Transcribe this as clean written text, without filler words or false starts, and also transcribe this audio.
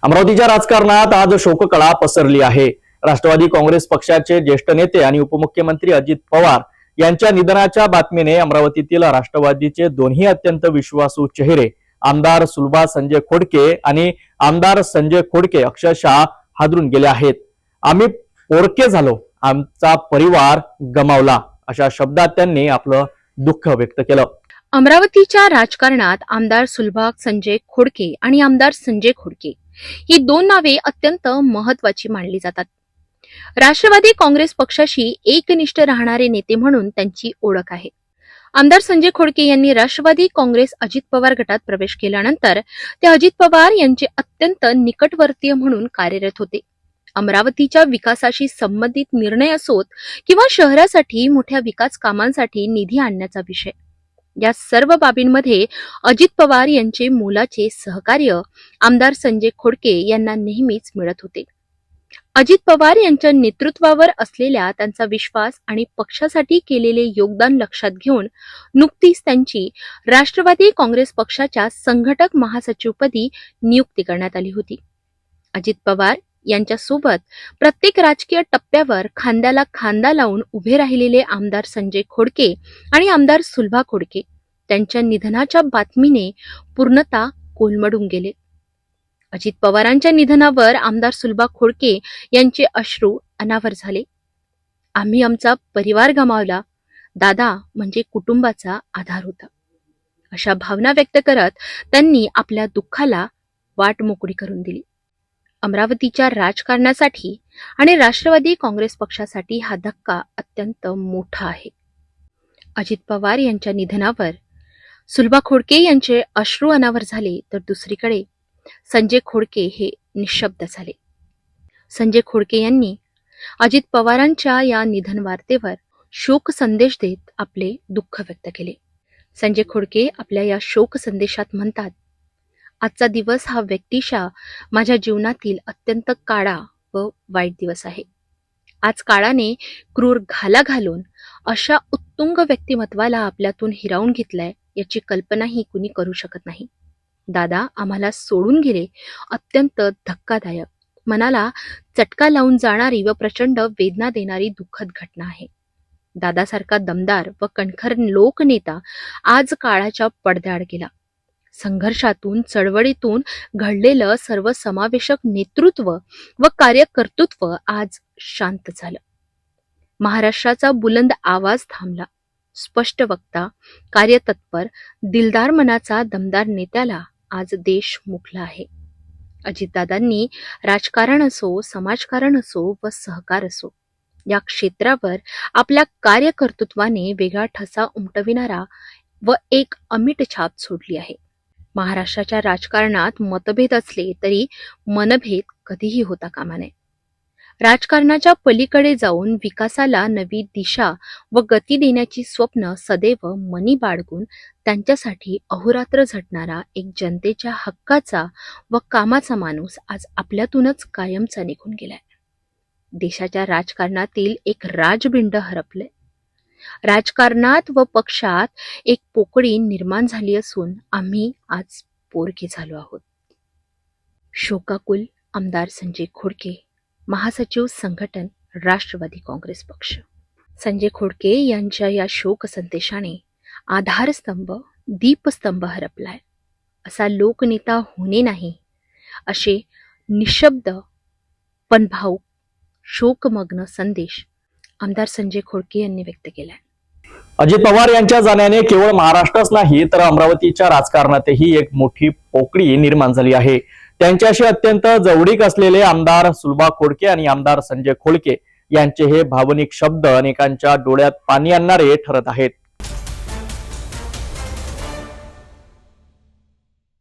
अमरावतीच्या राजकारणात आज शोककळा पसरली आहे। राष्ट्रवादी काँग्रेस पक्षाचे ज्येष्ठ नेते आणि उपमुख्यमंत्री अजित पवार यांच्या निधनाच्या बातमीने अमरावतीतील राष्ट्रवादीचे दोन्ही अत्यंत विश्वासू चेहरे आमदार सुलभा संजय खोडके आणि आमदार संजय खोडके अक्षरशः हादरून गेले आहेत। आम्ही पोरके झालो, आमचा परिवार गमावला, अशा शब्दात त्यांनी आपलं दुःख व्यक्त केलं। अमरावतीच्या राजकारणात आमदार सुलभा संजय खोडके आणि आमदार संजय खोडके ही दोन नावे अत्यंत महत्वाची मानली जातात। राष्ट्रवादी काँग्रेस पक्षाशी एकनिष्ठ राहणारे नेते म्हणून त्यांची ओळख आहे। आमदार संजय खोडके यांनी राष्ट्रवादी काँग्रेस अजित पवार गटात प्रवेश केल्यानंतर ते अजित पवार यांचे अत्यंत निकटवर्तीय म्हणून कार्यरत होते। अमरावतीच्या विकासाशी संबंधित निर्णय असोत किंवा शहरासाठी मोठ्या विकास कामांसाठी निधी आणण्याचा विषय, या सर्व बाबींमध्ये अजित पवार यांचे मोलाचे सहकार्य आमदार संजय खोडके यांना नेहमीच मिळत होते। अजित पवार यांच्या नेतृत्वावर असलेला त्यांचा विश्वास आणि पक्षासाठी केलेले योगदान लक्षात घेऊन नुकतीच त्यांची राष्ट्रवादी काँग्रेस पक्षाच्या संघटक महासचिवपदी नियुक्ती करण्यात आली होती। अजित पवार यांच्यासोबत प्रत्येक राजकीय टप्प्यावर खांद्याला खांदा लावून उभे राहिलेले आमदार संजय खोडके आणि आमदार सुलभा खोडके त्यांच्या निधनाच्या बातमीने पूर्णतः कोलमडून गेले। अजित पवारांच्या निधनावर आमदार सुलभा खोडके यांचे अश्रू अनावर झाले। आम्ही आमचा परिवार गमावला, दादा म्हणजे कुटुंबाचा आधार होता, अशा भावना व्यक्त करत त्यांनी आपल्या दुःखाला वाट मोकळी करून दिली। अमरावतीच्या राजकारणासाठी आणि राष्ट्रवादी काँग्रेस पक्षासाठी हा धक्का अत्यंत मोठा आहे। अजित पवार यांच्या निधनावर सुलभा खोडके यांचे अश्रू अनावर झाले, तर दुसरीकडे संजय खोडके हे निशब्द झाले। संजय खोडके यांनी अजित पवारांच्या या निधन वार्तेवर शोक संदेश देत आपले दुःख व्यक्त केले। संजय खोडके आपल्या या शोक संदेशात म्हणतात, आजचा दिवस हा व्यक्तिशः माझ्या जीवनातील अत्यंत काळा व वाईट दिवस आहे। आज काळाने क्रूर घाला घालून अशा उत्तुंग व्यक्तिमत्वाला आपल्यातून हिरावून घेतलाय, याची कल्पनाही कुणी करू शकत नाही। दादा आम्हाला सोडून गेले, अत्यंत धक्कादायक, मनाला चटका लावून जाणारी व प्रचंड वेदना देणारी दुःखद घटना आहे। दादासारखा दमदार व कणखर लोकनेता आज काळाच्या पडद्याआड गेला। संघर्षातून चळवळीतून घडलेलं सर्वसमावेशक नेतृत्व व कार्यकर्तृत्व आज शांत झालं। महाराष्ट्राचा बुलंद आवाज थांबला। स्पष्ट वक्ता, कार्यतत्पर, दिलदार मनाचा दमदार नेत्याला आज देश मुकला आहे। अजितदादांनी राजकारण असो, समाजकारण असो व सहकार असो, या क्षेत्रावर आपल्या कार्यकर्तृत्वाने वेगळा ठसा उमटविणारा व एक अमिट छाप सोडली आहे। महाराष्ट्राच्या राजकारणात मतभेद असले तरी मनभेद कधीही होता कामा नये। राजकारणाच्या पलीकडे जाऊन विकासाला नवी दिशा व गती देण्याची स्वप्न सदैव मनी बाळगून त्यांच्यासाठी अहोरात्र झटणारा एक जनतेच्या हक्काचा व कामाचा माणूस आज आपल्यातूनच कायमचा निघून गेलाय। देशाच्या राजकारणातील एक राजबिंड हरपले। राजकारणात व पक्षात एक पोकळी निर्माण झाली असून आम्ही आज पोरके झालो आहोत। शोकाकुल आमदार संजय खोडके, महासचिव संघटन राष्ट्रवादी काँग्रेस पक्ष। संजय खोडके यांच्या या शोक संदेशाने आधारस्तंभ, दीपस्तंभ हरपलाय। असा लोकनेता होणे नाही, असे निशब्द पण भावुक शोकमग्न संदेश आमदार संजय खोडके यांनी व्यक्त केलाय। अजित पवार यांच्या जाण्याने केवळ महाराष्ट्रच नाही तर अमरावतीच्या राजकारणातही एक मोठी पोकळी निर्माण झाली आहे। त्यांच्याशी अत्यंत जवळीक असलेले आमदार सुलभा खोडके आणि आमदार संजय खोडके यांचे हे भावनिक शब्द अनेकांच्या डोळ्यात पाणी आणणारे ठरत आहेत।